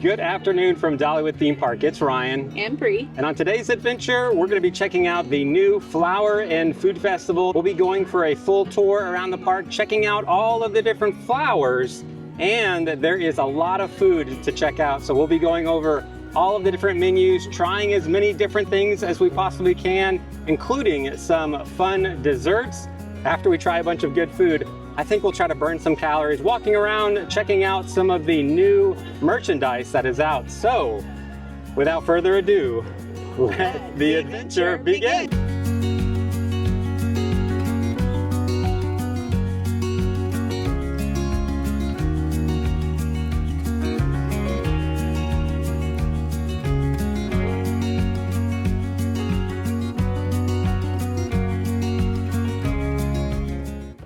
Good afternoon from Dollywood Theme Park. It's Ryan. And Bree. And on today's adventure, we're going to be checking out the new Flower and Food Festival. We'll be going for a full tour around the park, checking out all of the different flowers. And there is a lot of food to check out. So we'll be going over all of the different menus, trying as many different things as we possibly can, including some fun desserts. After we try a bunch of good food, I think we'll try to burn some calories walking around, checking out some of the new merchandise that is out. So, without further ado, let the adventure begin.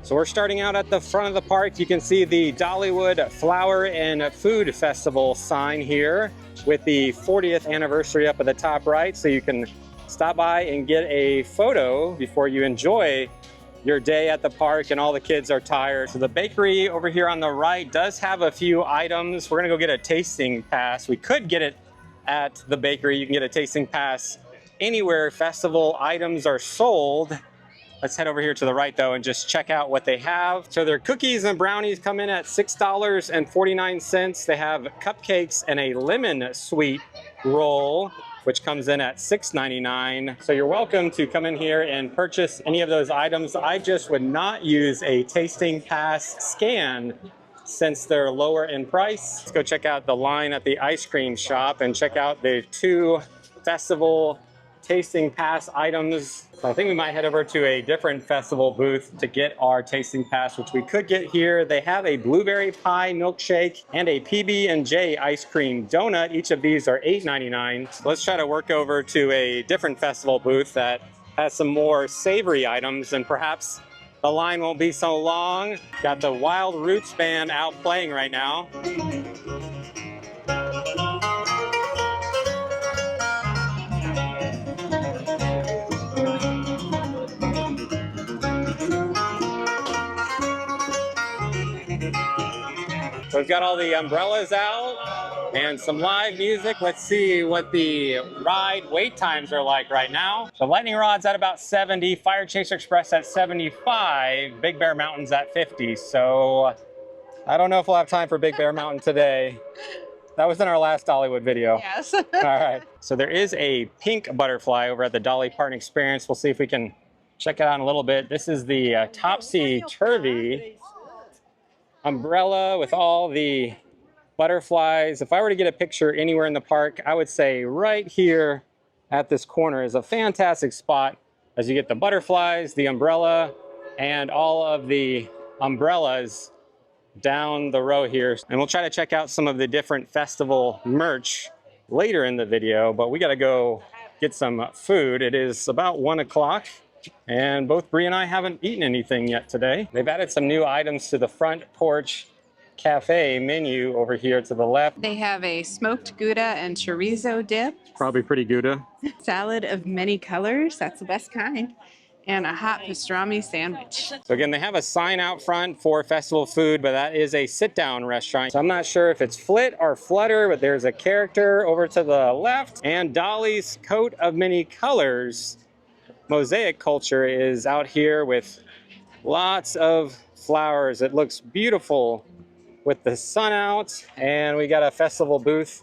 So we're starting out at the front of the park. You can see the Dollywood Flower and Food Festival sign here with the 40th anniversary up at the top right. So you can stop by and get a photo before you enjoy your day at the park and all the kids are tired. So the bakery over here on the right does have a few items. We're gonna go get a tasting pass. We could get it at the bakery. You can get a tasting pass anywhere festival items are sold. Let's head over here to the right though and just check out what they have. So their cookies and brownies come in at $6.49. They have cupcakes and a lemon sweet roll, which comes in at $6.99. So you're welcome to come in here and purchase any of those items. I just would not use a tasting pass scan since they're lower in price. Let's go check out the line at the ice cream shop and check out the two festival tasting pass items. So I think we might head over to a different festival booth to get our tasting pass, which we could get here. They have a blueberry pie milkshake and a PB&J ice cream donut. Each of these are $8.99. So let's try to work over to a different festival booth that has some more savory items and perhaps the line won't be so long. Got the Wild Roots band out playing right now. So we've got all the umbrellas out and some live music. Let's see what the ride wait times are like right now. So Lightning Rod's at about 70, Fire Chaser Express at 75, Big Bear Mountain's at 50. So I don't know if we'll have time for Big Bear Mountain today. That was in our last Dollywood video. Yes. All right. So there is a pink butterfly over at the Dolly Parton Experience. We'll see if we can check it out in a little bit. This is the topsy-turvy umbrella with all the butterflies. If I were to get a picture anywhere in the park, I would say right here at this corner is a fantastic spot as you get the butterflies, the umbrella, and all of the umbrellas down the row here. And we'll try to check out some of the different festival merch later in the video, but we gotta go get some food. It is about 1 o'clock. And both Bree and I haven't eaten anything yet today. They've added some new items to the front porch cafe menu over here to the left. They have a smoked Gouda and chorizo dip. Probably pretty Gouda. Salad of many colors. That's the best kind. And a hot pastrami sandwich. So again, they have a sign out front for festival food, but that is a sit-down restaurant. So I'm not sure if it's Flit or Flutter, but there's a character over to the left. And Dolly's coat of many colors mosaic culture is out here with lots of flowers. It looks beautiful with the sun out. And we got a festival booth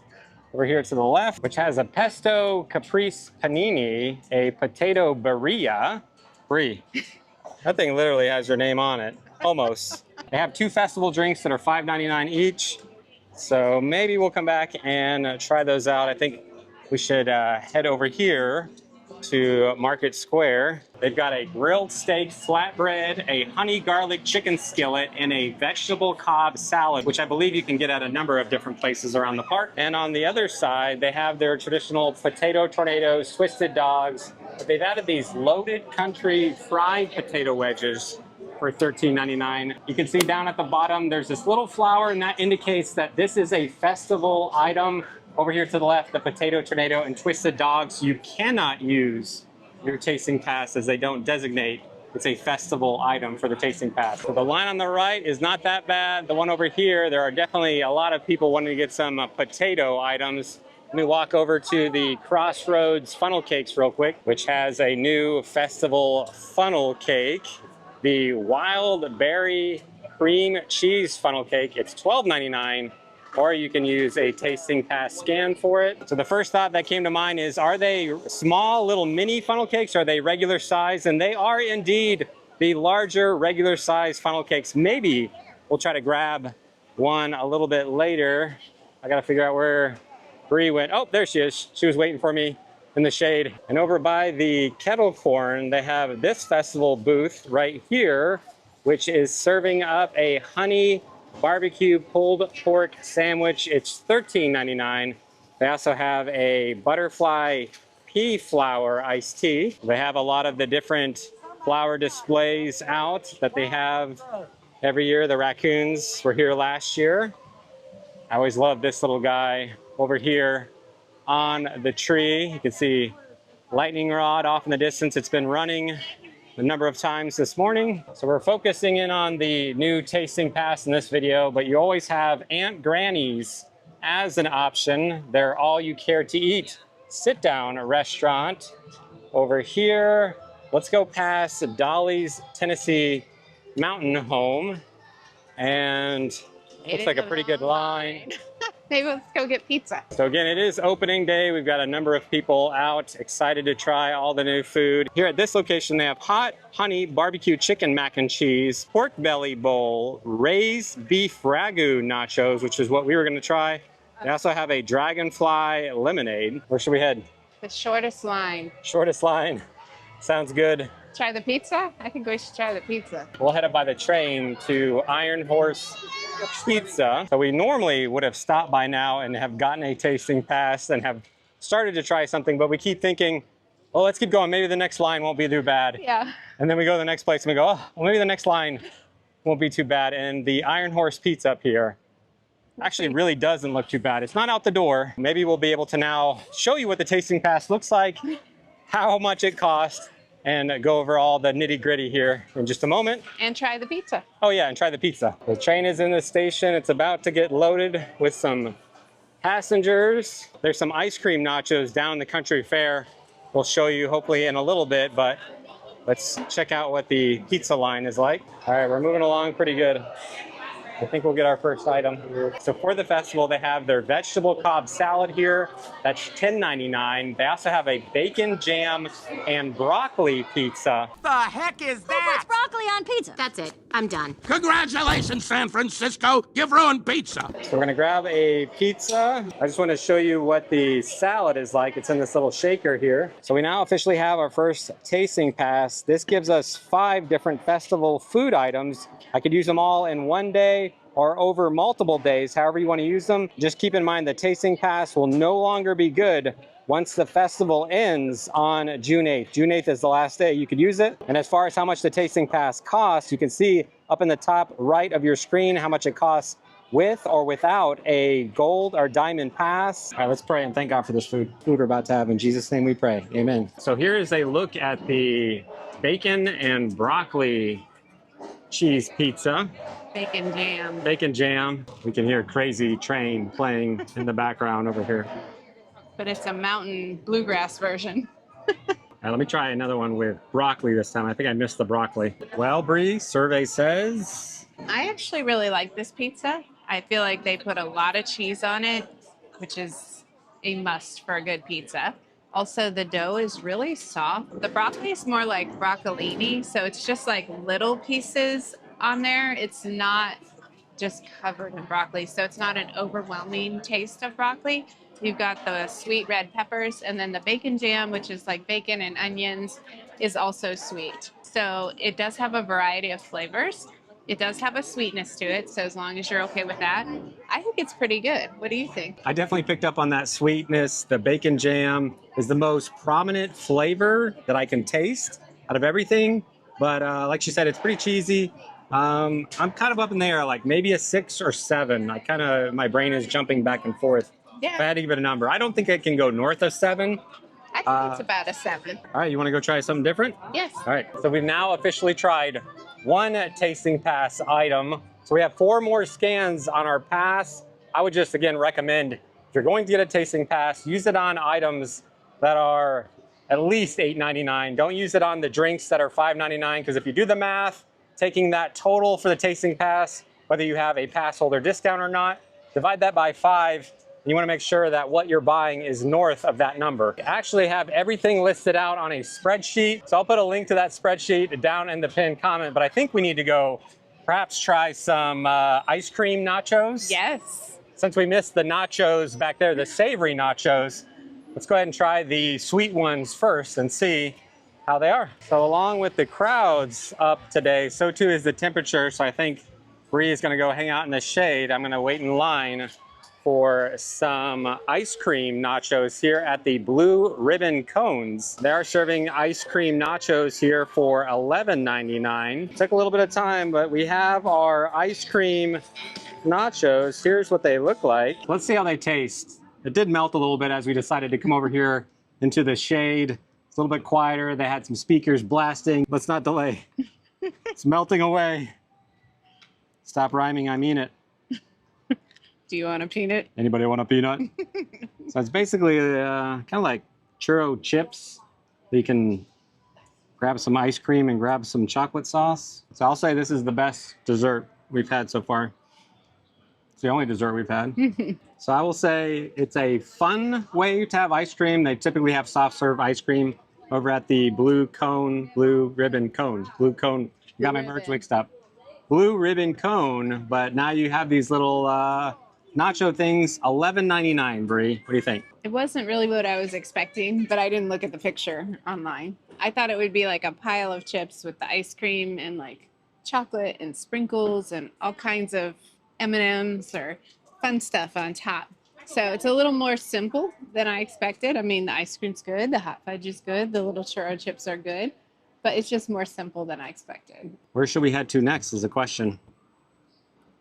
over here to the left, which has a pesto caprese panini, a potato birria. Brie, that thing literally has your name on it, almost. They have two festival drinks that are $5.99 each. So maybe we'll come back and try those out. I think we should head over here to Market Square. They've got a grilled steak flatbread, a honey garlic chicken skillet, and a vegetable Cobb salad, which I believe you can get at a number of different places around the park. And on the other side, they have their traditional potato tornadoes, twisted dogs, but they've added these loaded country fried potato wedges for $13.99. You can see down at the bottom, there's this little flower, and that indicates that this is a festival item. Over here to the left, the potato tornado and twisted dogs, you cannot use your tasting pass as they don't designate it's a festival item for the tasting pass. So the line on the right is not that bad. The one over here, there are definitely a lot of people wanting to get some potato items. Let me walk over to the Crossroads funnel cakes real quick, which has a new festival funnel cake, the Wild Berry Cream Cheese Funnel Cake. It's $12.99, or you can use a tasting pass scan for it. So the first thought that came to mind is, are they small little mini funnel cakes? Are they regular size? And they are indeed the larger regular size funnel cakes. Maybe we'll try to grab one a little bit later. I gotta figure out where Bree went. Oh, there she is. She was waiting for me in the shade. And over by the kettle corn, they have this festival booth right here, which is serving up a honey barbecue pulled pork sandwich. It's $13.99. They also have a butterfly pea flower iced tea. They have a lot of the different flower displays out that they have every year. The raccoons were here last year. I always love this little guy over here on the tree. You can see lightning rod off in the distance. It's been running a number of times this morning. So we're focusing in on the new tasting pass in this video, but you always have Aunt Granny's as an option. They're all you care to eat sit-down restaurant over here. Let's go past Dolly's Tennessee Mountain Home, and looks like a pretty good line. Maybe let's go get pizza. So again, it is opening day. We've got a number of people out excited to try all the new food. Here at this location, they have hot honey barbecue chicken mac and cheese, pork belly bowl, raised beef ragu nachos, which is what we were going to try. They also have a dragonfly lemonade. Where should we head? The shortest line. Shortest line. Sounds good. Try the pizza? I think we should try the pizza. We'll head up by the train to Iron Horse Pizza. So we normally would have stopped by now and have gotten a tasting pass and have started to try something, but we keep thinking, well, let's keep going. Maybe the next line won't be too bad. Yeah. And then we go to the next place and we go, oh, well, maybe the next line won't be too bad. And the Iron Horse Pizza up here actually really doesn't look too bad. It's not out the door. Maybe we'll be able to now show you what the tasting pass looks like, how much it costs, and go over all the nitty gritty here in just a moment. And try the pizza. Oh yeah, and try the pizza. The train is in the station. It's about to get loaded with some passengers. There's some ice cream nachos down the country fair. We'll show you hopefully in a little bit, but let's check out what the pizza line is like. All right, we're moving along pretty good. I think we'll get our first item. So for the festival, they have their vegetable Cobb salad here. That's $10.99. They also have a bacon, jam, and broccoli pizza. The heck is that? Who puts broccoli on pizza? That's it. I'm done. Congratulations, San Francisco. You've ruined pizza. So we're gonna grab a pizza. I just want to show you what the salad is like. It's in this little shaker here. So we now officially have our first tasting pass. This gives us 5 different festival food items. I could use them all in one day or over multiple days, however you want to use them. Just keep in mind the tasting pass will no longer be good once the festival ends on June 8th. June 8th is the last day you could use it. And as far as how much the tasting pass costs, you can see up in the top right of your screen how much it costs with or without a gold or diamond pass. All right, let's pray and thank God for this food we're about to have. In Jesus' name we pray, amen. So here is a look at the bacon and broccoli cheese pizza. Bacon jam. Bacon jam. We can hear a crazy train playing in the background over here. But it's a mountain bluegrass version. All right, let me try another one with broccoli this time. I think I missed the broccoli. Well, Bree, survey says... I actually really like this pizza. I feel like they put a lot of cheese on it, which is a must for a good pizza. Also, the dough is really soft. The broccoli is more like broccolini, so it's just like little pieces on there. It's not just covered in broccoli, so it's not an overwhelming taste of broccoli. You've got the sweet red peppers, and then the bacon jam, which is like bacon and onions, is also sweet. So it does have a variety of flavors. It does have a sweetness to it, so as long as you're okay with that, I think it's pretty good. What do you think? I definitely picked up on that sweetness. The bacon jam is the most prominent flavor that I can taste out of everything. But like she said, it's pretty cheesy. I'm kind of up in the air, like maybe a 6 or 7. My brain is jumping back and forth. Yeah. If I had to give it a number, I don't think I can go north of 7. I I think it's about a 7. All right, you want to go try something different? Yes. All right, so we've now officially tried one tasting pass item. So we have 4 more scans on our pass. I would just, again, recommend if you're going to get a tasting pass, use it on items that are at least $8.99. Don't use it on the drinks that are $5.99, because if you do the math, taking that total for the tasting pass, whether you have a pass holder discount or not, divide that by 5. You want to make sure that what you're buying is north of that number. I actually have everything listed out on a spreadsheet. So I'll put a link to that spreadsheet down in the pinned comment, but I think we need to go perhaps try some ice cream nachos. Yes. Since we missed the nachos back there, the savory nachos, let's go ahead and try the sweet ones first and see how they are. So along with the crowds up today, so too is the temperature. So I think Bree is gonna go hang out in the shade. I'm gonna wait in line for some ice cream nachos here at the Blue Ribbon Cones. They are serving ice cream nachos here for $11.99. Took a little bit of time, but we have our ice cream nachos. Here's what they look like. Let's see how they taste. It did melt a little bit as we decided to come over here into the shade. It's a little bit quieter. They had some speakers blasting. Let's not delay. It's melting away. Stop rhyming, I mean it. Do you want a peanut? Anybody want a peanut? So it's basically kind of like churro chips. You can grab some ice cream and grab some chocolate sauce. So I'll say this is the best dessert we've had so far. It's the only dessert we've had. So I will say it's a fun way to have ice cream. They typically have soft serve ice cream over at the Blue Ribbon Cone. Blue Cone, you got my words mixed up. Blue Ribbon Cone, but now you have these little nacho things, $11.99, Bree. What do you think? It wasn't really what I was expecting, but I didn't look at the picture online. I thought it would be like a pile of chips with the ice cream and like chocolate and sprinkles and all kinds of M&Ms or fun stuff on top. So it's a little more simple than I expected. I mean, the ice cream's good, the hot fudge is good, the little churro chips are good, but it's just more simple than I expected. Where should we head to next is the question.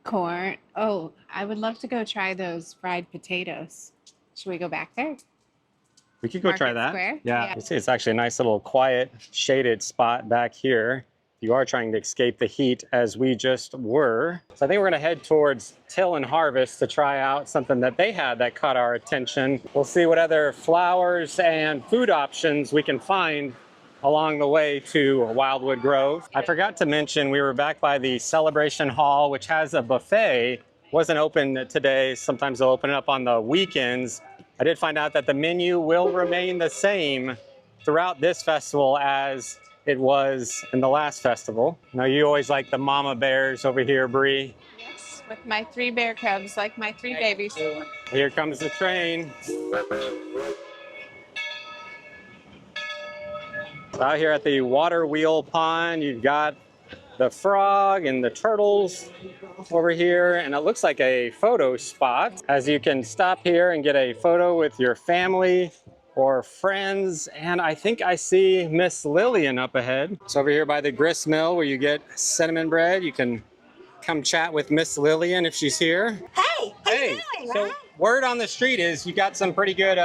Corn. Oh, I would love to go try those fried potatoes. Should we go back there? We could go try Market that. Square? Yeah. Yeah. You see, it's actually a nice little quiet, shaded spot back here. You are trying to escape the heat as we just were. So I think we're gonna head towards Till and Harvest to try out something that they had that caught our attention. We'll see what other flowers and food options we can find along the way to Wildwood Grove. I forgot to mention we were back by the Celebration Hall, which has a buffet. Wasn't open today. Sometimes they'll open it up on the weekends. I did find out that the menu will remain the same throughout this festival as it was in the last festival. Now you always like the mama bears over here, Bree. Yes, with my 3 bear cubs, like my 3 babies. Here comes the train. Out here at the water wheel pond, you've got the frog and the turtles over here, and it looks like a photo spot, as you can stop here and get a photo with your family or friends. And I think I see Miss Lillian up ahead. It's over here by the grist mill where you get cinnamon bread. You can come chat with Miss Lillian if she's here. Hey, how you doing, So right? word on the street is you got some pretty good,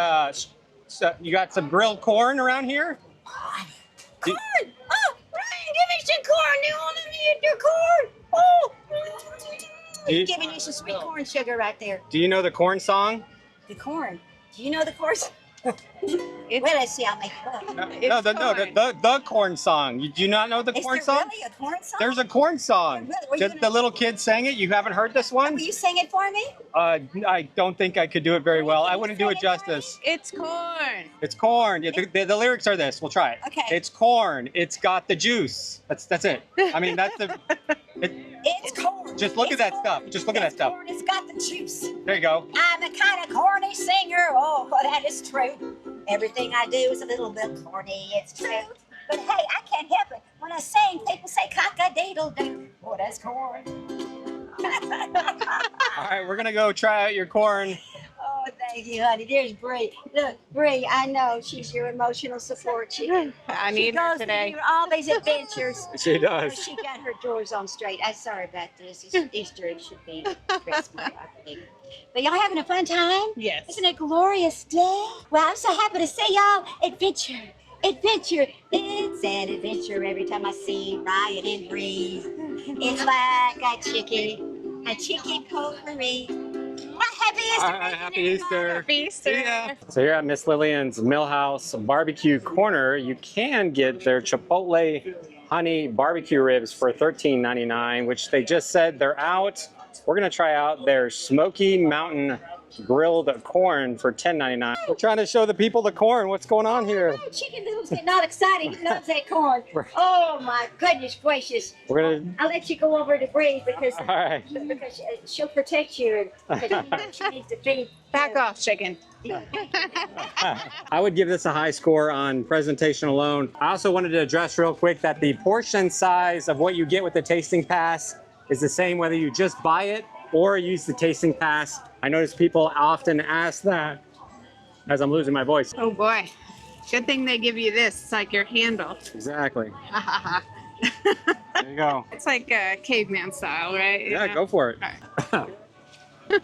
you got some grilled corn around here? Corn! Oh, Ryan, give me some corn. Do you want to eat your corn? Oh, You- giving you some sweet corn sugar right there. Do you know the corn song? The corn. Do you know the corn? It's, Well, let's see. I'll make it up. No, the corn song. You do not know the Is corn there song? really a corn song? There's a corn song. Really? Were you Just the little kid sang it. You haven't heard this one? Will you sing it for me? I don't think I could do it very well. I wouldn't do it justice. it's corn. It's corn. Yeah, the lyrics are this. We'll try it. Okay. It's corn. It's got the juice. That's it. I mean, that's the. It's corn. Just look at It's that corn. stuff. Just look at that It's stuff. Corn. It's got the juice. There you go. I'm a kind of corny singer. Oh, well, that is true. Everything I do is a little bit corny. It's true. But hey, I can't help it. When I sing, people say cock-a-doodle-doo. Oh, that's corn. All right, we're gonna go try out your corn. Oh, Thank you, honey. There's Bree. Look, Bree, I know she's your emotional support chicken. I She need her goes today. through all these adventures. She does. She got her drawers on straight. I'm sorry about this. Easter eggs should be Christmas, I think. But y'all having a fun time? Yes. Isn't it a glorious day? Well, I'm so happy to see y'all. Adventure. Adventure. It's an adventure every time I see Ryan and Bree. It's like a chicken potpourri. Happy Easter. Happy Easter. Happy Easter. So here at Miss Lillian's Millhouse Barbecue Corner, you can get their Chipotle honey barbecue ribs for $13.99, which they just said they're out. We're gonna try out their Smoky Mountain grilled corn for $10.99. We're trying to show the people the corn. What's going on here? Oh, Chicken Little's getting all excited. He loves that corn. Oh my goodness gracious. We're gonna. I'll let you go over to Bree because All right. she'll protect you and she needs to feed. Back off, chicken. I would give this a high score on presentation alone. I also wanted to address real quick that the portion size of what you get with the tasting pass is the same whether you just buy it or use the tasting pass. I notice people often ask that as I'm losing my voice. Oh boy. Good thing they give you this. It's like your handle. Exactly. There you go. It's like caveman style, right? Yeah, go for it.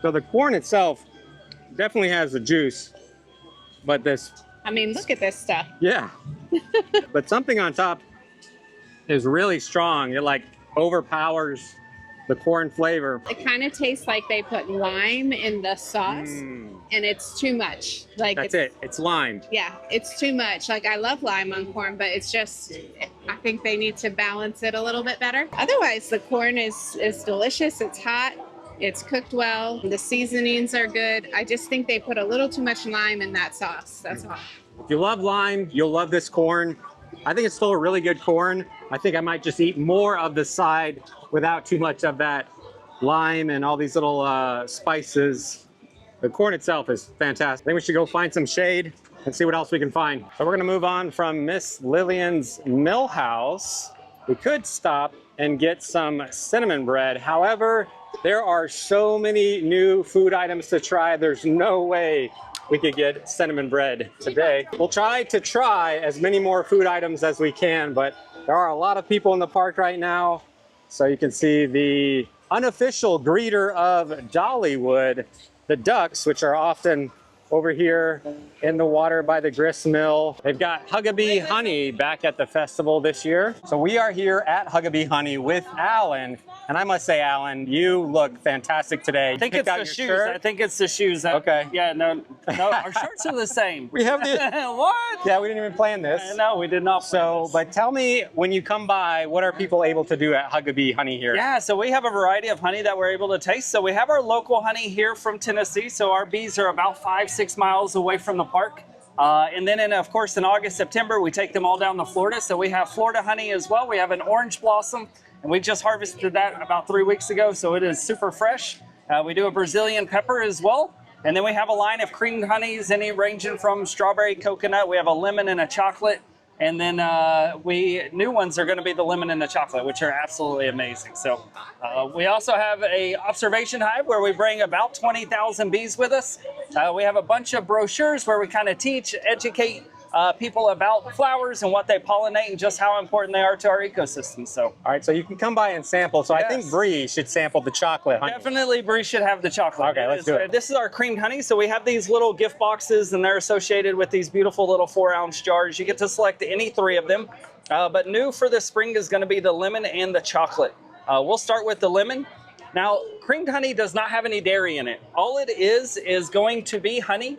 So the corn itself definitely has the juice, but this, I mean, look at this stuff. yeah. But something on top is really strong. It like overpowers the corn flavor. It kind of tastes like they put lime in the sauce, and it's too much. Like That's it. It's lime. Yeah, it's too much. Like I love lime on corn, but it's just, I think they need to balance it a little bit better. Otherwise, the corn is delicious. It's hot. It's cooked well. The seasonings are good. I just think they put a little too much lime in that sauce. That's all. If you love lime, you'll love this corn. I think it's still a really good corn. I think I might just eat more of the side without too much of that lime and all these little spices. The corn itself is fantastic. I think we should go find some shade and see what else we can find. So we're gonna move on from Miss Lillian's Millhouse. We could stop and get some cinnamon bread. However, there are so many new food items to try. There's no way we could get cinnamon bread today. We'll try as many more food items as we can, but there are a lot of people in the park right now. So you can see the unofficial greeter of Dollywood, the ducks, which are often over here in the water by the grist mill. They've got Huckabee Honey back at the festival this year. So we are here at Huckabee Honey with Alan. And I must say, Alan, you look fantastic today. I think it's the shoes. I think it's the shoes. Okay. Yeah, no, our shirts are the same. We have this. What? Yeah, we didn't even plan this. No, we did not. So, but tell me, when you come by, what are people able to do at Huckabee Honey here? Yeah, so we have a variety of honey that we're able to taste. So we have our local honey here from Tennessee. So our bees are about 5-6 miles away from the park. And then, of course, in August, September, we take them all down to Florida. So we have Florida honey as well. We have an orange blossom, and we just harvested that about 3 weeks ago. So it is super fresh. We do a Brazilian pepper as well. And then we have a line of creamed honeys, any ranging from strawberry, coconut. We have a lemon and a chocolate. And then new ones are going to be the lemon and the chocolate, which are absolutely amazing. So we also have a observation hive where we bring about 20,000 bees with us. We have a bunch of brochures where we kind of teach, educate people about flowers and what they pollinate and just how important they are to our ecosystem. So, all right, so you can come by and sample. So yes. I think Bree should sample the chocolate honey. Definitely, Bree should have the chocolate. Okay, let's do it. This is our creamed honey. So we have these little gift boxes, and they're associated with these beautiful little 4-ounce jars. You get to select any 3 of them. But new for the spring is going to be the lemon and the chocolate. We'll start with the lemon. Now, creamed honey does not have any dairy in it. All it is going to be honey.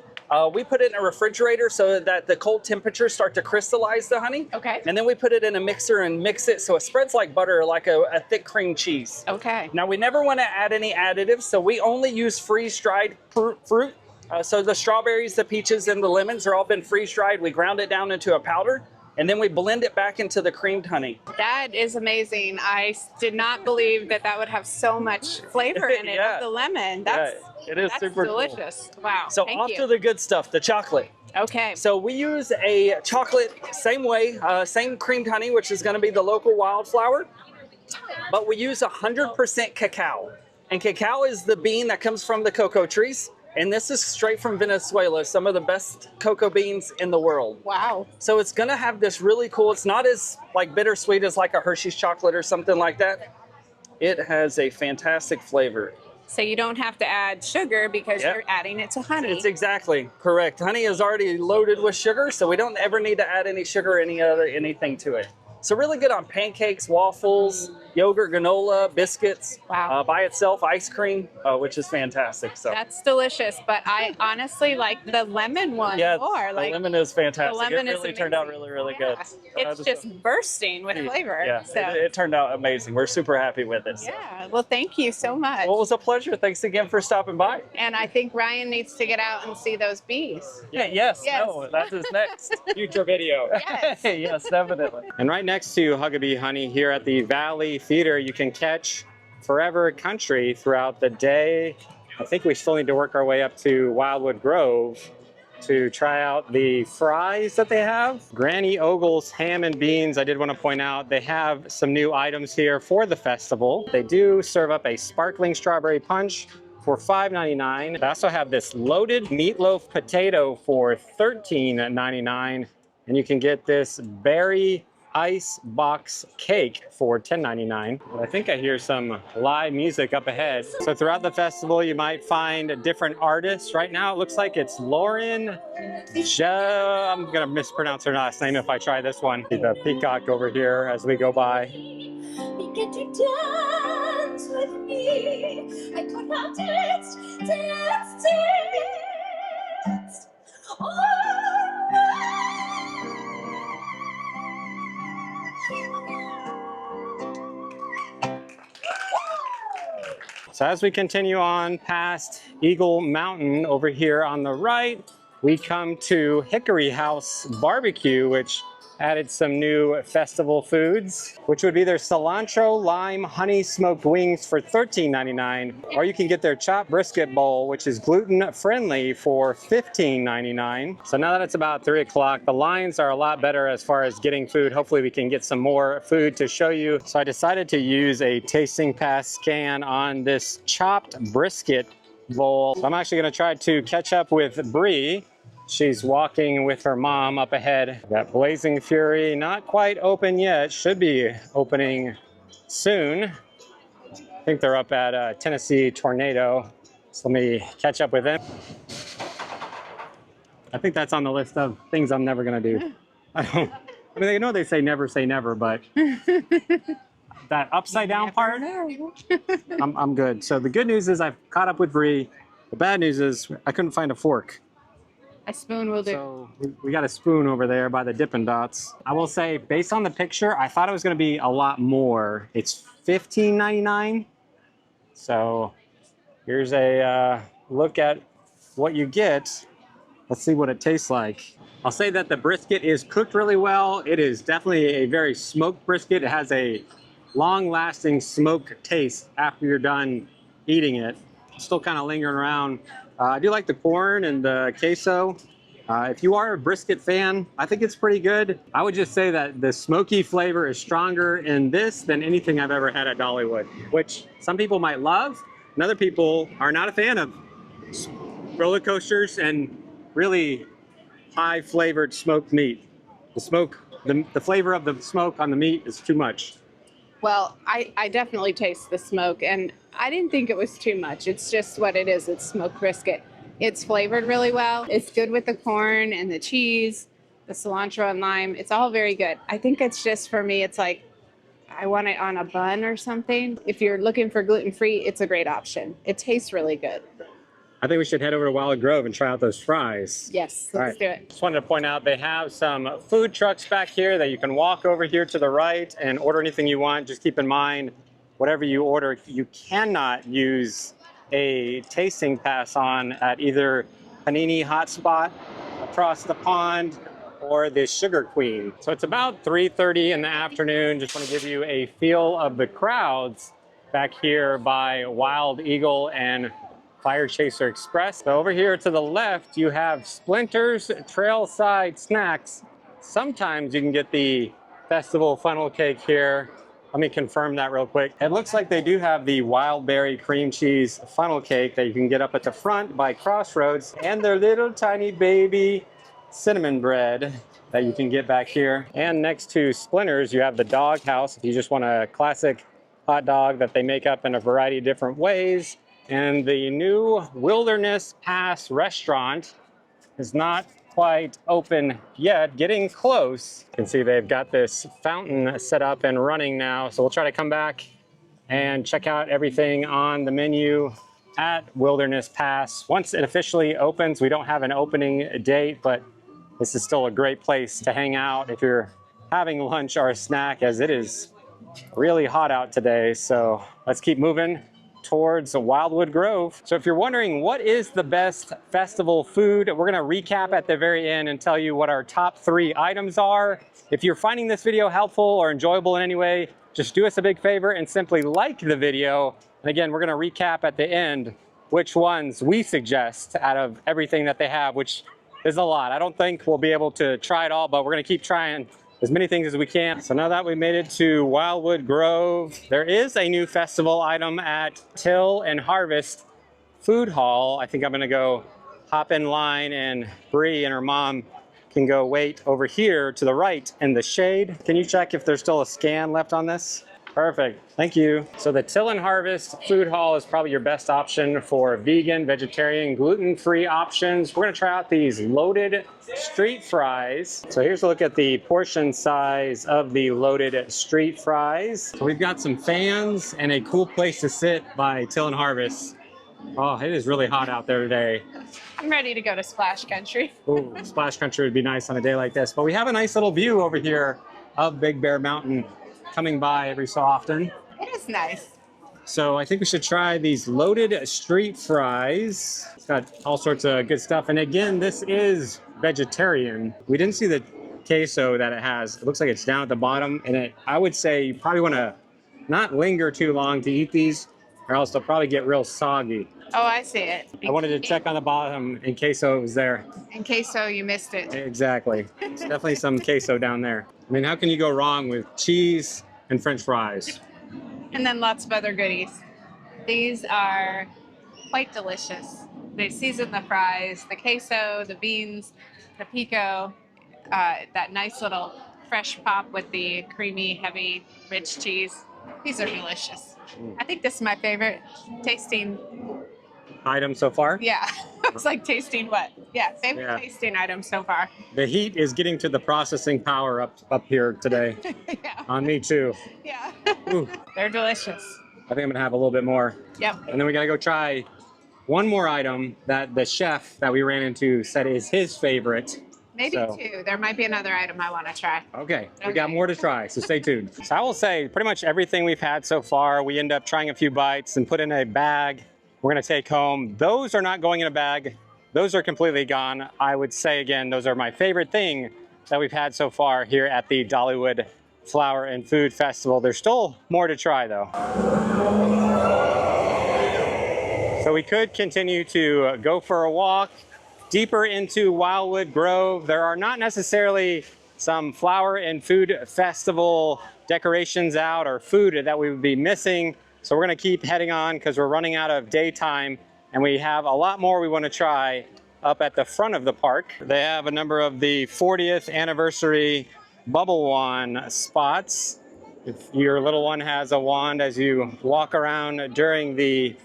We put it in a refrigerator so that the cold temperatures start to crystallize the honey. Okay. And then we put it in a mixer and mix it so it spreads like butter, like a thick cream cheese. Okay. Now, we never want to add any additives, so we only use freeze-dried fruit. So the strawberries, the peaches, and the lemons are all been freeze-dried. We ground it down into a powder, and then we blend it back into the creamed honey. That is amazing. I did not believe that would have so much flavor in it, Yeah. of the lemon. It is super delicious. Cool. Wow. So Thank off you. to the good stuff, the chocolate. Okay. So we use a chocolate, same way, same creamed honey, which is going to be the local wildflower, but we use 100% cacao. And cacao is the bean that comes from the cocoa trees. And this is straight from Venezuela, some of the best cocoa beans in the world. Wow. So it's gonna have this really cool, it's not as like bittersweet as like a Hershey's chocolate or something like that. It has a fantastic flavor. So you don't have to add sugar because Yep. you're adding it to honey. It's exactly correct. Honey is already loaded with sugar, so we don't ever need to add any sugar or anything to it. So really good on pancakes, waffles, yogurt, granola, biscuits. Wow. By itself, ice cream, which is fantastic. So That's delicious, but I honestly like the lemon one yeah, more. the Like lemon is fantastic. the lemon it is really turned out amazing. really Yeah. good. It's just bursting with flavor. Yeah, So. it turned out amazing. We're super happy with it. So. Yeah. Well, thank you so much. Well, it was a pleasure. Thanks again for stopping by. And I think Ryan needs to get out and see those bees. Yeah, yes. Yes. No, that is next. Future video. Yes. Yes, definitely. And right next to Huckabee Honey here at the Valley Theater, you can catch Forever Country throughout the day. I think we still need to work our way up to Wildwood Grove to try out the fries that they have. Granny Ogle's Ham and Beans, I did want to point out, they have some new items here for the festival. They do serve up a sparkling strawberry punch for $5.99. They also have this loaded meatloaf potato for $13.99. And you can get this berry ice box cake for $10.99. I think I hear some live music up ahead. So throughout the festival, you might find different artists. Right now, it looks like it's Lauren I'm gonna mispronounce her last name if I try this one. The peacock over here as we go by. Begin to dance with me. I could have danced. So as we continue on past Eagle Mountain over here on the right, we come to Hickory House Barbecue, which added some new festival foods, which would be their cilantro, lime, honey smoked wings for $13.99. Or you can get their chopped brisket bowl, which is gluten friendly for $15.99. So now that it's about 3 o'clock, the lines are a lot better as far as getting food. Hopefully we can get some more food to show you. So I decided to use a tasting pass scan on this chopped brisket bowl. So I'm actually gonna try to catch up with Bree. She's walking with her mom up ahead. Got Blazing Fury, not quite open yet. Should be opening soon. I think they're up at Tennessee Tornado. So let me catch up with them. I think that's on the list of things I'm never gonna do. I mean, I know they say never, but that upside down part, I'm good. So the good news is I've caught up with Bree. The bad news is I couldn't find a fork. A spoon will do. So we got a spoon over there by the Dippin' Dots. I will say, based on the picture, I thought it was going to be a lot more. It's $15.99. So here's a look at what you get. Let's see what it tastes like. I'll say that the brisket is cooked really well. It is definitely a very smoked brisket. It has a long-lasting smoke taste after you're done eating it. Still kind of lingering around. I do like the corn and the queso. If you are a brisket fan, I think it's pretty good. I would just say that the smoky flavor is stronger in this than anything I've ever had at Dollywood, which some people might love, and other people are not a fan of roller coasters and really high flavored smoked meat. The flavor of the smoke on the meat is too much. Well, I definitely taste the smoke, and I didn't think it was too much. It's just what it is. It's smoked brisket. It's flavored really well. It's good with the corn and the cheese, the cilantro and lime. It's all very good. I think it's just, for me, it's like I want it on a bun or something. If you're looking for gluten-free, it's a great option. It tastes really good. I think we should head over to Wildwood Grove and try out those fries. Yes, All let's right. do it. Just wanted to point out they have some food trucks back here that you can walk over here to the right and order anything you want. Just keep in mind, whatever you order, you cannot use a tasting pass on at either Panini Hotspot across the pond or the Sugar Queen. So it's about 3:30 in the afternoon. Just want to give you a feel of the crowds back here by Wild Eagle and Fire Chaser Express. So over here to the left, you have Splinters Trailside Snacks. Sometimes you can get the festival funnel cake here. Let me confirm that real quick. It looks like they do have the wild berry cream cheese funnel cake that you can get up at the front by Crossroads, and their little tiny baby cinnamon bread that you can get back here. And next to Splinters, you have the Dog House if you just want a classic hot dog that they make up in a variety of different ways. And the new Wilderness Pass restaurant is not quite open yet, getting close. You can see they've got this fountain set up and running now. So we'll try to come back and check out everything on the menu at Wilderness Pass. Once it officially opens, we don't have an opening date, but this is still a great place to hang out if you're having lunch or a snack, as it is really hot out today. So let's keep moving towards Wildwood Grove. So if you're wondering what is the best festival food, we're gonna recap at the very end and tell you what our top 3 items are. If you're finding this video helpful or enjoyable in any way, just do us a big favor and simply like the video. And again, we're gonna recap at the end which ones we suggest out of everything that they have, which is a lot. I don't think we'll be able to try it all, but we're gonna keep trying as many things as we can. So now that we made it to Wildwood Grove, there is a new festival item at Till and Harvest Food Hall. I think I'm gonna go hop in line, and Bree and her mom can go wait over here to the right in the shade. Can you check if there's still a scan left on this? Perfect, thank you. So the Till and Harvest Food Hall is probably your best option for vegan, vegetarian, gluten-free options. We're gonna try out these loaded street fries. So here's a look at the portion size of the loaded street fries. So we've got some fans and a cool place to sit by Till and Harvest. Oh, it is really hot out there today. I'm ready to go to Splash Country. Ooh, Splash Country would be nice on a day like this. But we have a nice little view over here of Big Bear Mountain coming by every so often. It is nice. So I think we should try these loaded street fries. It's got all sorts of good stuff. And again, this is vegetarian. We didn't see the queso that it has. It looks like it's down at the bottom. And I would say you probably want to not linger too long to eat these, or else they'll probably get real soggy. Oh, I see it. I wanted to check on the bottom in case it was there. In case so you missed it. Exactly. There's definitely some queso down there. I mean, how can you go wrong with cheese and French fries? And then lots of other goodies. These are quite delicious. They season the fries, the queso, the beans, the pico, that nice little fresh pop with the creamy, heavy, rich cheese. These are delicious. I think this is my favorite tasting Item so far? Yeah, it's like tasting what? Yeah, favorite tasting item so far. The heat is getting to the processing power up here today. Yeah. On me too. Yeah. Ooh, They're delicious. I think I'm gonna have a little bit more. Yep. And then we gotta go try one more item that the chef that we ran into said is his favorite. Maybe 2. There might be another item I want to try. Okay, we got more to try, so stay tuned. So I will say pretty much everything we've had so far, we end up trying a few bites and put in a bag. We're gonna take home. Those are not going in a bag. Those are completely gone. I would say again, those are my favorite thing that we've had so far here at the Dollywood Flower and Food Festival. There's still more to try though. So we could continue to go for a walk deeper into Wildwood Grove. There are not necessarily some flower and food festival decorations out or food that we would be missing. So we're gonna keep heading on because we're running out of daytime, and we have a lot more we want to try up at the front of the park. They have a number of the 40th anniversary bubble wand spots. If your little one has a wand as you walk around during the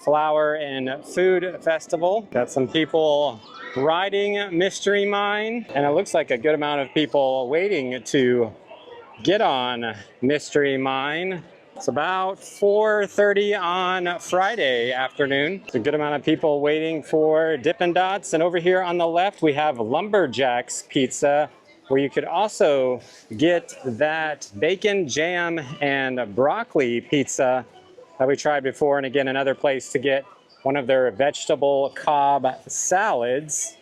Flower and Food Festival. Got some people riding Mystery Mine, and it looks like a good amount of people waiting to get on Mystery Mine. It's about 4:30 on Friday afternoon. It's a good amount of people waiting for Dippin' Dots. And over here on the left, we have Lumberjack's Pizza, where you could also get that bacon, jam, and broccoli pizza that we tried before. And again, another place to get one of their vegetable Cobb salads.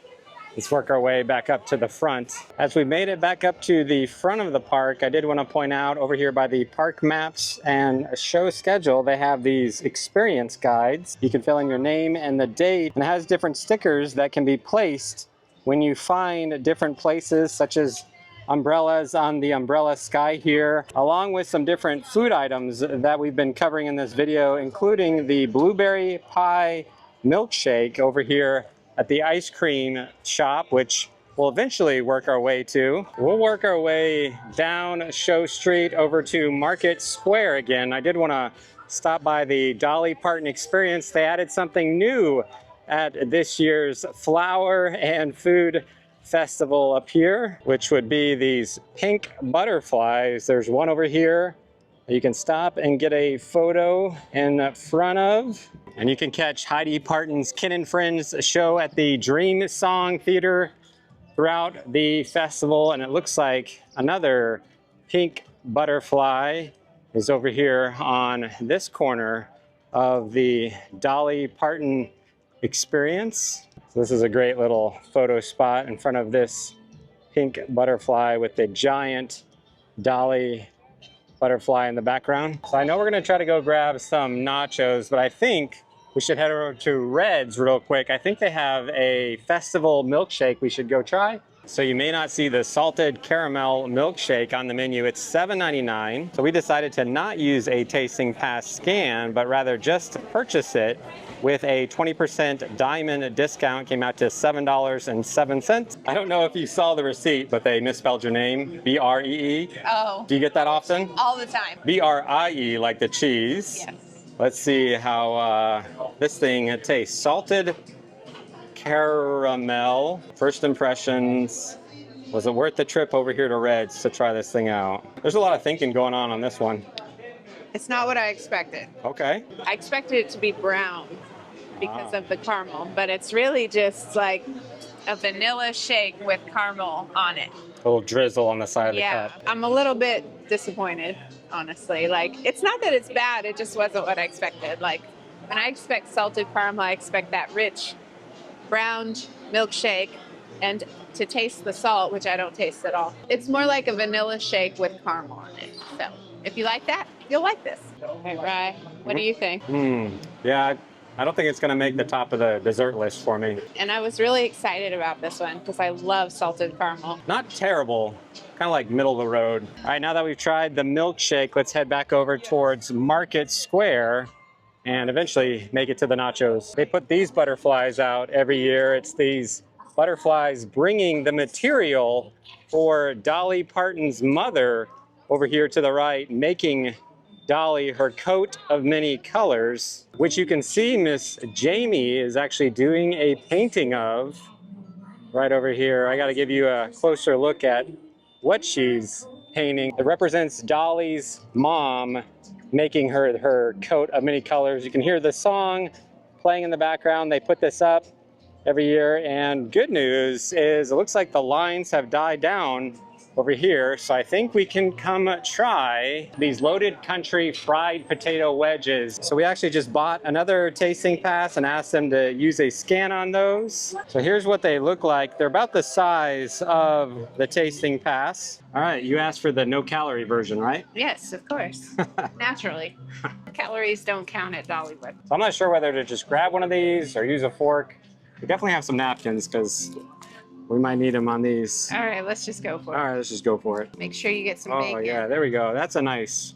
Let's work our way back up to the front. As we made it back up to the front of the park, I did want to point out over here by the park maps and show schedule, they have these experience guides. You can fill in your name and the date, and it has different stickers that can be placed when you find different places, such as umbrellas on the umbrella sky here, along with some different food items that we've been covering in this video, including the blueberry pie milkshake over here at the ice cream shop, which we'll eventually work our way to. We'll work our way down Show Street over to Market Square again. I did want to stop by the Dolly Parton Experience. They added something new at this year's Flower and Food Festival up here, which would be these pink butterflies. There's one over here you can stop and get a photo in front of. And you can catch Heidi Parton's Ken and Friends show at the Dream Song Theater throughout the festival. And it looks like another pink butterfly is over here on this corner of the Dolly Parton Experience. So this is a great little photo spot in front of this pink butterfly with the giant Dolly butterfly in the background. So I know we're gonna try to go grab some nachos, but I think we should head over to Red's real quick. I think they have a festival milkshake we should go try. So you may not see the salted caramel milkshake on the menu. It's $7.99. So we decided to not use a tasting pass scan, but rather just purchase it with a 20% diamond discount. Came out to $7.07. I don't know if you saw the receipt, but they misspelled your name, B-R-E-E. Oh. Do you get that often? All the time. B-R-I-E, like the cheese. Yes. Let's see how this thing tastes. Salted caramel. First impressions. Was it worth the trip over here to Red's to try this thing out? There's a lot of thinking going on this one. It's not what I expected. Okay. I expected it to be brown because of the caramel, but it's really just like a vanilla shake with caramel on it. A little drizzle on the side of the Yeah, cup. I'm a little bit disappointed, honestly. Like, it's not that it's bad, it just wasn't what I expected. Like, when I expect salted caramel, I expect that rich, browned milkshake, and to taste the salt, which I don't taste at all. It's more like a vanilla shake with caramel on it. So, if you like that, you'll like this. Hey, Rye, what do you think? Yeah, I don't think it's gonna make the top of the dessert list for me. And I was really excited about this one because I love salted caramel. Not terrible, kind of like middle of the road. All right, now that we've tried the milkshake, let's head back over towards Market Square and eventually make it to the nachos. They put these butterflies out every year. It's these butterflies bringing the material for Dolly Parton's mother over here to the right, making Dolly her coat of many colors, which you can see Miss Jamie is actually doing a painting of right over here. I got to give you a closer look at what she's painting. It represents Dolly's mom making her coat of many colors. You can hear the song playing in the background. They put this up every year, and good news is it looks like the lines have died down over here, so I think we can come try these loaded country fried potato wedges. So we actually just bought another tasting pass and asked them to use a scan on those. So here's what they look like. They're about the size of the tasting pass. All right, you asked for the no calorie version, right? Yes, of course. Naturally. Calories don't count at Dollywood. So I'm not sure whether to just grab one of these or use a fork. We definitely have some napkins because we might need them on these. All right, let's just go for it. All right, let's just go for it. Make sure you get some Oh bacon. yeah, there we go. That's a nice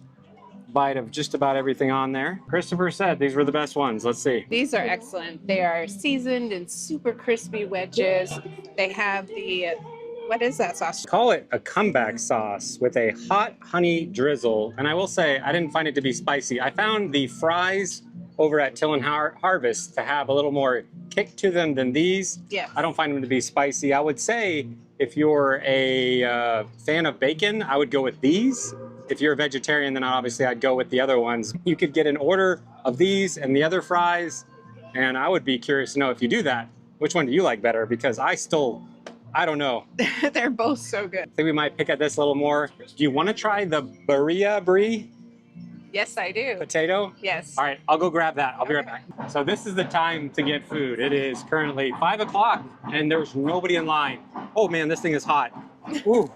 bite of just about everything on there. Christopher said these were the best ones. Let's see. These are excellent. They are seasoned and super crispy wedges. They have the, what is that sauce? Call it a comeback sauce with a hot honey drizzle. And I will say, I didn't find it to be spicy. I found the fries over at Till and Harvest to have a little more kick to them than these. Yeah. I don't find them to be spicy. I would say if you're a fan of bacon, I would go with these. If you're a vegetarian, then obviously I'd go with the other ones. You could get an order of these and the other fries, and I would be curious to know if you do that, which one do you like better? Because I don't know. They're both so good. I think we might pick at this a little more. Do you want to try the Birra brie Yes, I do. potato? Yes. All right, I'll go grab that. I'll be right back. So this is the time to get food. It is currently 5 o'clock and there's nobody in line. Oh man, this thing is hot. Ooh.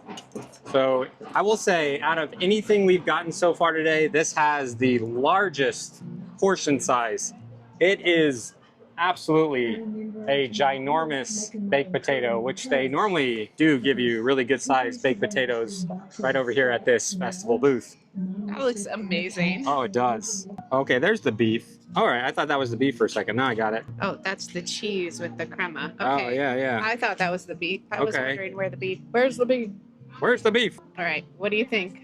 So I will say, out of anything we've gotten so far today, this has the largest portion size. It is absolutely a ginormous baked potato, which they normally do give you really good sized baked potatoes right over here at this festival booth. That looks amazing. Oh, it does. Okay, there's the beef. All right, I thought that was the beef for a second. Now I got it. Oh, that's the cheese with the crema. Okay. Oh, yeah. I thought that was the beef. I was Okay. wondering where the beef. Where's the beef? Where's the beef? All right. What do you think?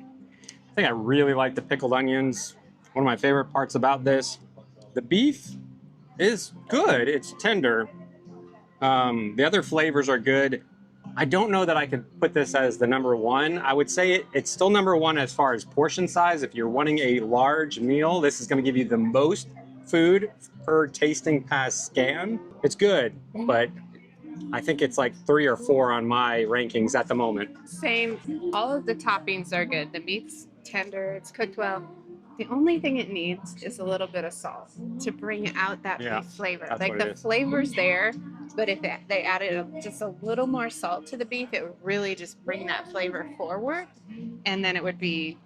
I think I really like the pickled onions. One of my favorite parts about this. The beef is good. It's tender. The other flavors are good. I don't know that I could put this as the number one. I would say it's still number one as far as portion size. If you're wanting a large meal, this is going to give you the most food per tasting pass scan. It's good, but I think it's like 3 or 4 on my rankings at the moment. Same. All of the toppings are good. The meat's tender. It's cooked well. The only thing it needs is a little bit of salt to bring out that beef flavor. that's Like what it the is. flavor's there, but if they added just a little more salt to the beef, it would really just bring that flavor forward, and then it would be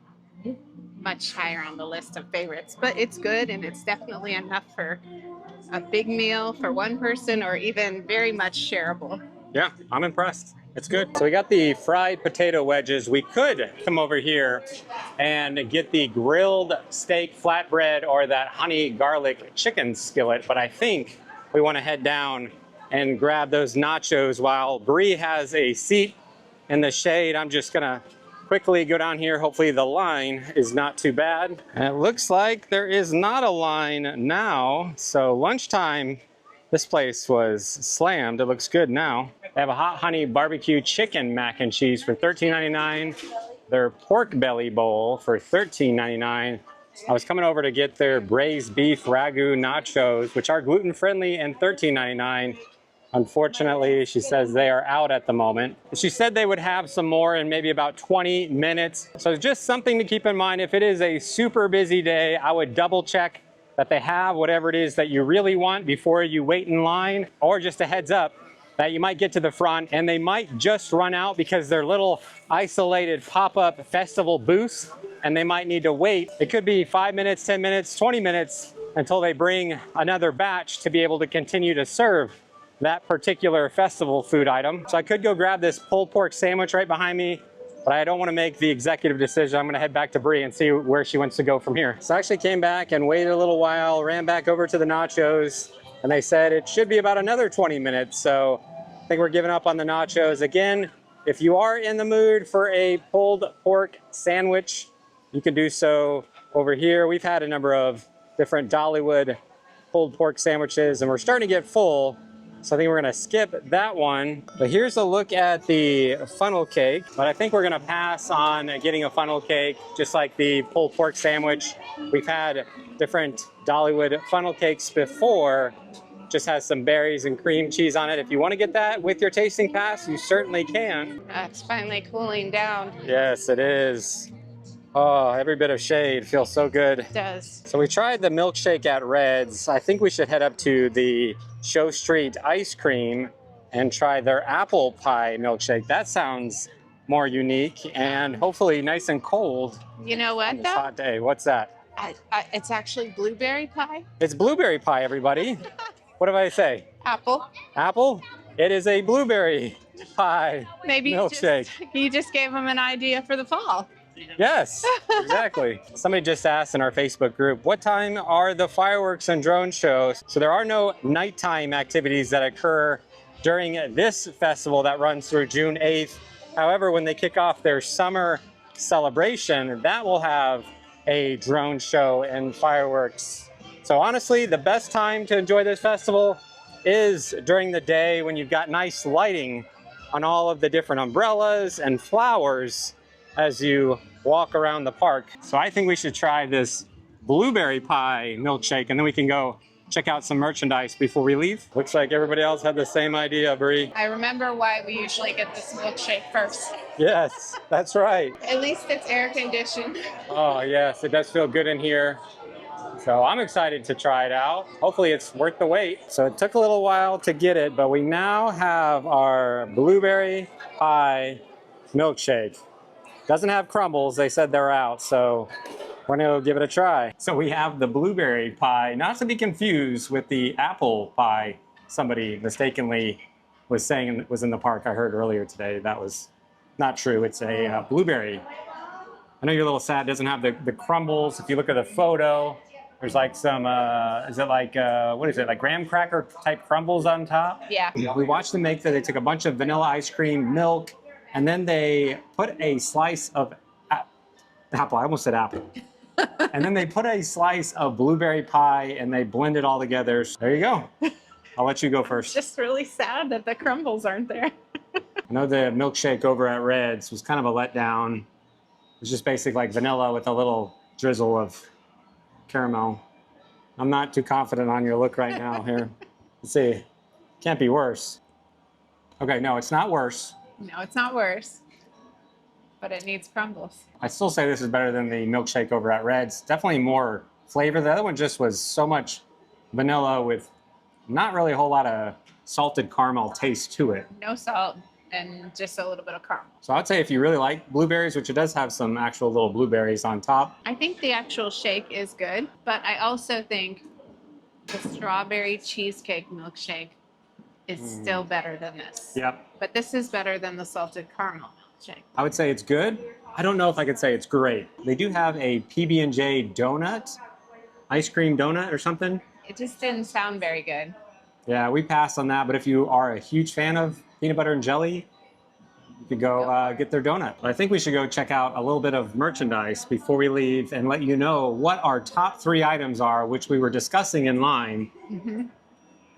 much higher on the list of favorites. But it's good, and it's definitely enough for a big meal for one person, or even very much shareable. Yeah, I'm impressed. It's good. So we got the fried potato wedges. We could come over here and get the grilled steak flatbread or that honey garlic chicken skillet, but I think we want to head down and grab those nachos while Bree has a seat in the shade. I'm just gonna quickly go down here. Hopefully the line is not too bad. And it looks like there is not a line now. So lunchtime, this place was slammed. It looks good now. They have a hot honey barbecue chicken mac and cheese for $13.99. Their pork belly bowl for $13.99. I was coming over to get their braised beef ragu nachos, which are gluten-friendly, and $13.99. Unfortunately, she says they are out at the moment. She said they would have some more in maybe about 20 minutes. So just something to keep in mind. If it is a super busy day, I would double check that they have whatever it is that you really want before you wait in line, or just a heads up that you might get to the front and they might just run out because they're little isolated pop-up festival booths and they might need to wait. It could be 5 minutes, 10 minutes, 20 minutes until they bring another batch to be able to continue to serve that particular festival food item. So I could go grab this pulled pork sandwich right behind me, but I don't want to make the executive decision. I'm going to head back to Bree and see where she wants to go from here. So I actually came back and waited a little while, ran back over to the nachos, and they said it should be about another 20 minutes. So I think we're giving up on the nachos. Again, if you are in the mood for a pulled pork sandwich, you can do so over here. We've had a number of different Dollywood pulled pork sandwiches, and we're starting to get full. So I think we're gonna skip that one. But here's a look at the funnel cake. But I think we're gonna pass on getting a funnel cake, just like the pulled pork sandwich. We've had different Dollywood funnel cakes before. Just has some berries and cream cheese on it. If you wanna get that with your tasting pass, you certainly can. It's finally cooling down. Yes, it is. Oh, every bit of shade feels so good. It does. So we tried the milkshake at Red's. I think we should head up to the Showstreet Ice Cream and try their apple pie milkshake. That sounds more unique and hopefully nice and cold You know on what this though? hot day. What's that? It's actually blueberry pie. It's blueberry pie, everybody. What did I say? Apple. Apple? It is a blueberry pie Maybe milkshake. you just gave them an idea for the fall. Yes, exactly. Somebody just asked in our Facebook group, what time are the fireworks and drone shows? So there are no nighttime activities that occur during this festival that runs through June 8th. However, when they kick off their summer celebration, that will have a drone show and fireworks. So honestly, the best time to enjoy this festival is during the day when you've got nice lighting on all of the different umbrellas and flowers as you walk around the park. So I think we should try this blueberry pie milkshake and then we can go check out some merchandise before we leave. Looks like everybody else had the same idea, Bree. I remember why we usually get this milkshake first. Yes, that's right. At least it's air conditioned. Oh yes, it does feel good in here. So I'm excited to try it out. Hopefully it's worth the wait. So it took a little while to get it, but we now have our blueberry pie milkshake. Doesn't have crumbles, they said they're out, so we're gonna give it a try. So we have the blueberry pie, not to be confused with the apple pie somebody mistakenly was saying was in the park. I heard earlier today that was not true. It's a blueberry. I know you're a little sad. It doesn't have the crumbles. If you look at the photo, there's like some, is it like, what is it, like graham cracker type crumbles on top? Yeah. We watched them make that. They took a bunch of vanilla ice cream, milk, and then they put a slice of apple. I almost said apple. And then they put a slice of blueberry pie and they blend it all together. So there you go. I'll let you go first. Just really sad that the crumbles aren't there. I know the milkshake over at Red's was kind of a letdown. It was just basically like vanilla with a little drizzle of caramel. I'm not too confident on your look right now here. Let's see. Can't be worse. Okay, no, it's not worse. No, it's not worse. But it needs crumbles. I still say this is better than the milkshake over at Red's. Definitely more flavor. The other one just was so much vanilla with not really a whole lot of salted caramel taste to it. No salt and just a little bit of caramel. So I would say if you really like blueberries, which it does have some actual little blueberries on top. I think the actual shake is good, but I also think the strawberry cheesecake milkshake is still better than this. Yep. But this is better than the salted caramel milkshake. I would say it's good. I don't know if I could say it's great. They do have a PB&J donut, ice cream donut or something. It just didn't sound very good. Yeah, we passed on that, but if you are a huge fan of peanut butter and jelly, you could go get their donut. But I think we should go check out a little bit of merchandise before we leave and let you know what our top 3 items are, which we were discussing in line.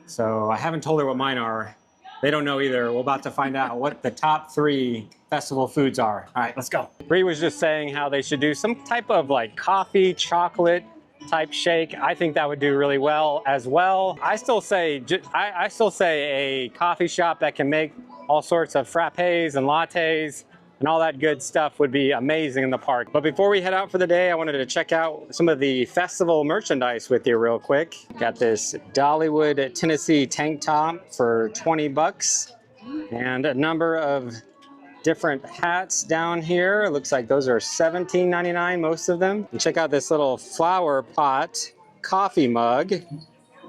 So I haven't told her what mine are. They don't know either. We're about to find out what the top 3 festival foods are. All right, let's go. Bree was just saying how they should do some type of like coffee, chocolate type shake. I think that would do really well as well. I still say a coffee shop that can make all sorts of frappes and lattes and all that good stuff would be amazing in the park. But before we head out for the day, I wanted to check out some of the festival merchandise with you real quick. Got this Dollywood Tennessee tank top for 20 bucks and a number of different hats down here. It looks like those are $17.99, most of them. And check out this little flower pot coffee mug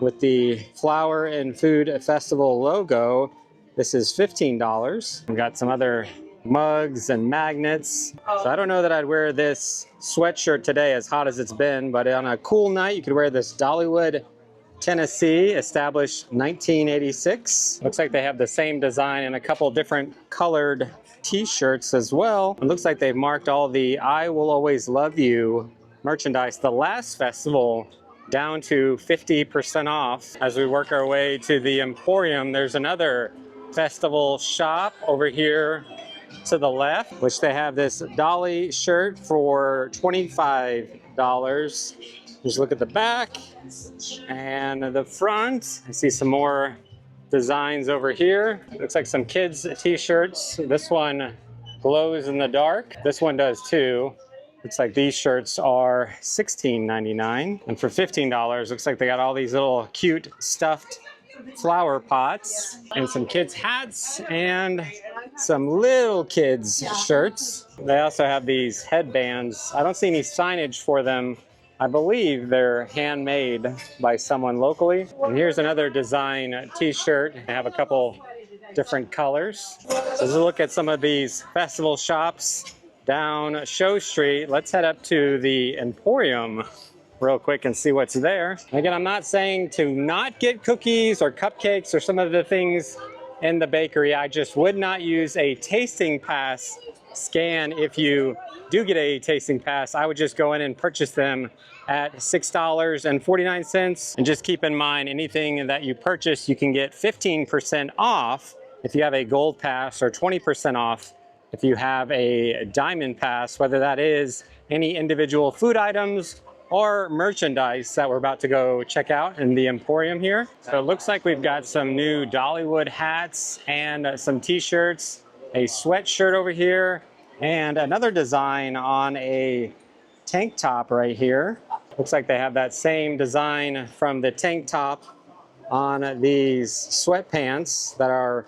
with the Flower and Food Festival logo. This is $15. We've got some other mugs and magnets. So I don't know that I'd wear this sweatshirt today as hot as it's been, but on a cool night, you could wear this Dollywood Tennessee, established 1986. Looks like they have the same design and a couple different colored t-shirts as well. It looks like they've marked all the I Will Always Love You merchandise the last festival down to 50% off. As we work our way to the Emporium, there's another festival shop over here to the left, which they have this Dolly shirt for $25. Just look at the back and the front. I see some more designs over here. Looks like some kids t-shirts. This one glows in the dark. This one does too. Looks like these shirts are $16.99. And for $15, looks like they got all these little cute stuffed flower pots and some kids hats and some little kids shirts. They also have these headbands. I don't see any signage for them. I believe they're handmade by someone locally. And here's another design t-shirt. They have a couple different colors. So let's look at some of these festival shops down Show Street. Let's head up to the Emporium real quick and see what's there. Again, I'm not saying to not get cookies or cupcakes or some of the things in the bakery. I just would not use a tasting pass scan. If you do get a tasting pass, I would just go in and purchase them at $6.49. And just keep in mind, anything that you purchase, you can get 15% off if you have a gold pass, or 20% off if you have a diamond pass, whether that is any individual food items or merchandise that we're about to go check out in the Emporium here. So it looks like we've got some new Dollywood hats and some t-shirts, a sweatshirt over here, and another design on a tank top right here. Looks like they have that same design from the tank top on these sweatpants that are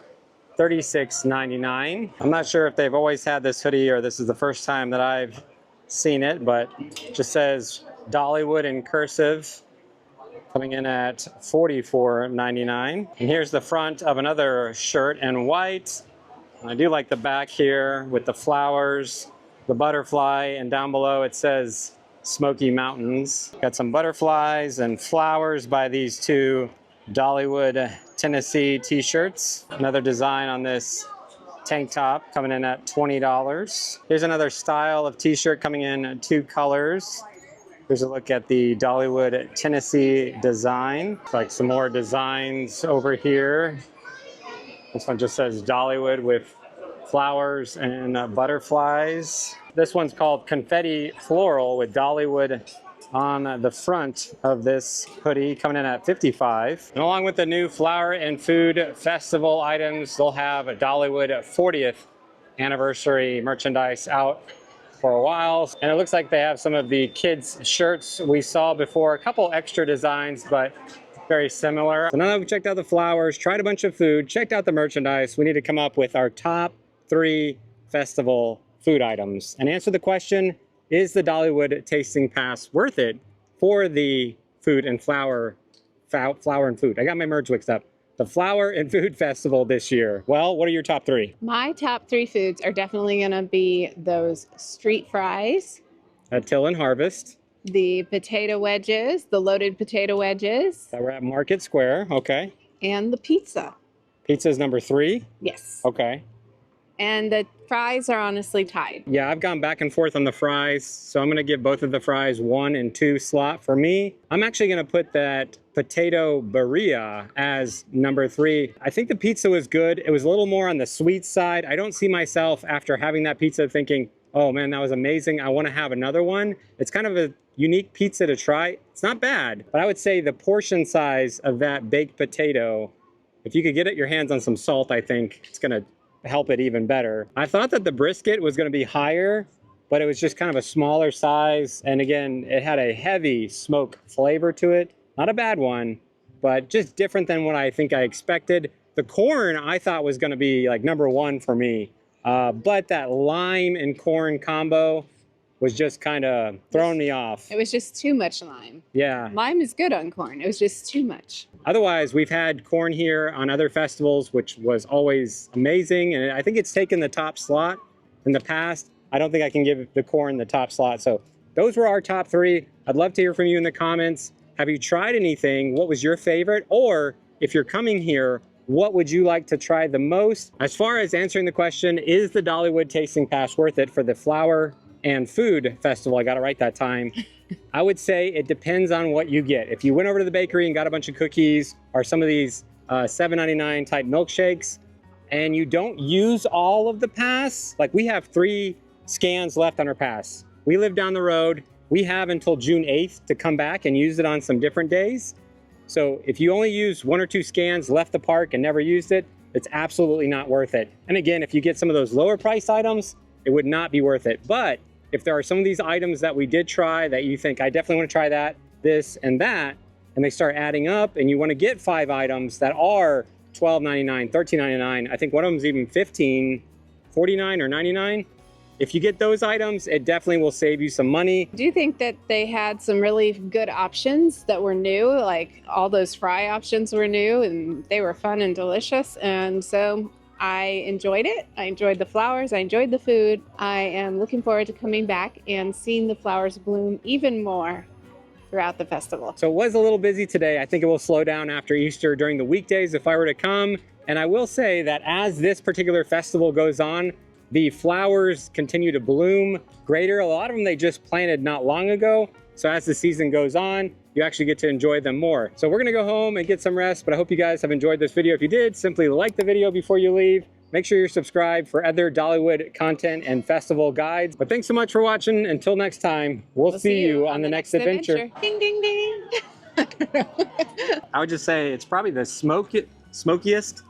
$36.99. I'm not sure if they've always had this hoodie or this is the first time that I've seen it, but it just says Dollywood in cursive coming in at $44.99. And here's the front of another shirt in white. I do like the back here with the flowers, the butterfly, and down below it says Smoky Mountains. Got some butterflies and flowers by these two Dollywood, Tennessee t-shirts. Another design on this tank top coming in at $20. Here's another style of t-shirt coming in 2 colors. Here's a look at the Dollywood, Tennessee design. Like some more designs over here. This one just says Dollywood with flowers and butterflies. This one's called Confetti Floral with Dollywood on the front of this hoodie, coming in at $55. And along with the new Flower and Food Festival items, they'll have a Dollywood 40th anniversary merchandise out for a while. And it looks like they have some of the kids' shirts we saw before, a couple extra designs, but very similar. So now that we checked out the flowers, tried a bunch of food, checked out the merchandise, we need to come up with our top 3 festival food items and answer the question, is the Dollywood Tasting Pass worth it for the food and flower and food? I got my merch mixed up. The Flower and Food Festival this year. Well, what are your top 3? My top 3 foods are definitely going to be those street fries, At Till and Harvest. the potato wedges, the loaded potato wedges, That we're at Market Square. Okay. and the pizza. Pizza is number 3. Yes. Okay. And the fries are honestly tied. Yeah, I've gone back and forth on the fries, so I'm gonna give both of the fries 1 and 2 slot. For me, I'm actually gonna put that potato birria as number 3. I think the pizza was good. It was a little more on the sweet side. I don't see myself after having that pizza thinking, oh man, that was amazing, I wanna have another one. It's kind of a unique pizza to try. It's not bad, but I would say the portion size of that baked potato, if you could get your hands on some salt, I think it's gonna help it even better. I thought that the brisket was going to be higher, but it was just kind of a smaller size. And again, it had a heavy smoke flavor to it. Not a bad one, but just different than what I think I expected. The corn I thought was going to be like number 1 for me. But that lime and corn combo was just kind of throwing me off. It was just too much lime. Yeah. Lime is good on corn. It was just too much. Otherwise, we've had corn here on other festivals, which was always amazing. And I think it's taken the top slot in the past. I don't think I can give the corn the top slot. So those were our top 3. I'd love to hear from you in the comments. Have you tried anything? What was your favorite? Or if you're coming here, what would you like to try the most? As far as answering the question, is the Dollywood Tasting Pass worth it for the Flower and Food Festival? I got it right that time. I would say it depends on what you get. If you went over to the bakery and got a bunch of cookies or some of these $7.99 type milkshakes and you don't use all of the pass, like we have 3 scans left on our pass. We live down the road. We have until June 8th to come back and use it on some different days. So if you only use 1 or 2 scans, left the park and never used it, it's absolutely not worth it. And again, if you get some of those lower price items, it would not be worth it. But if there are some of these items that we did try that you think, I definitely want to try that, this, and that, and they start adding up and you want to get 5 items that are $12.99, $13.99, I think one of them is even $15, $49 or $99. If you get those items, it definitely will save you some money. I do think that they had some really good options that were new, like all those fry options were new and they were fun and delicious. And so I enjoyed it. I enjoyed the flowers. I enjoyed the food. I am looking forward to coming back and seeing the flowers bloom even more throughout the festival. So it was a little busy today. I think it will slow down after Easter during the weekdays if I were to come. And I will say that as this particular festival goes on, the flowers continue to bloom greater. A lot of them they just planted not long ago. So as the season goes on, you actually get to enjoy them more. So we're gonna go home and get some rest, but I hope you guys have enjoyed this video. If you did, simply like the video before you leave. Make sure you're subscribed for other Dollywood content and festival guides. But thanks so much for watching. Until next time, we'll see you on the next adventure. Ding, ding, ding. I would just say it's probably the smokiest.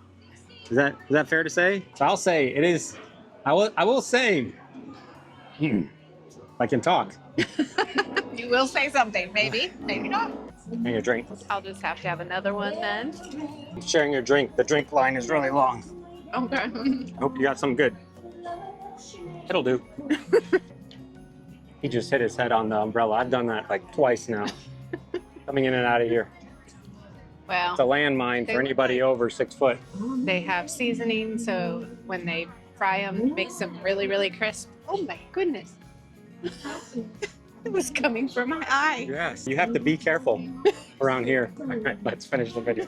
Is that fair to say? So I'll say it is. I will say, I can talk. You will say something, maybe, maybe not. And your drink. I'll just have to have another one then. Sharing your drink. The drink line is really long. Okay. I hope you got some good. It'll do. He just hit his head on the umbrella. I've done that like twice now. Coming in and out of here. Well, It's a landmine they for look anybody like- over 6 foot. they have seasoning, so when they fry them, it makes them really, really crisp. Oh my goodness. It was coming from my eye. Yes. You have to be careful around here. All right, let's finish the video.